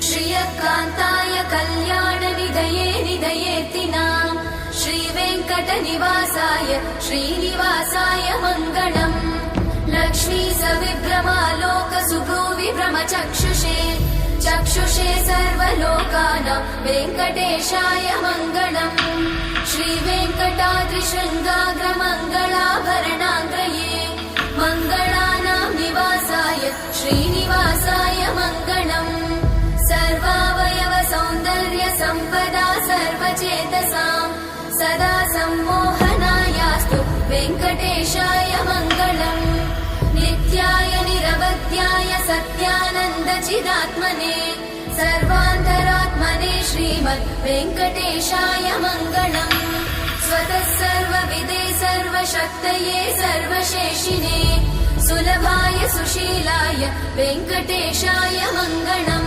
श्रियकान्ताय कल्याणनिधये निधयेत्तिनाम् श्रीवेङ्कटनिवासाय श्रीनिवासाय मङ्गलम् लक्ष्मी सविभ्रमालोकसुभ्रूविभ्रमचक्षुषे चक्षुषे सर्वलोकानां वेङ्कटेशाय मङ्गलम् श्रीवेङ्कटाद्रिशृङ्गाग्रमङ्गलाभरणाङ्ग्रये मङ्गलानां निवासाय श्रीनिवासाय मङ्गलम् सर्वावयव सौन्दर्य सम्पदा सर्वचेतसां सदा सम्मोहनायास्तु वेङ्कटेशाय मङ्गलम् नित्याय निरवध्याय सत्यानन्दचिदात्मने सर्वान्तरात्मने श्रीमद् वेङ्कटेशाय मङ्गलम् स्वतः सर्वविदे सर्वशक्तये सर्वशेषिने सुलभाय सुशीलाय वेङ्कटेशाय मङ्गलम्।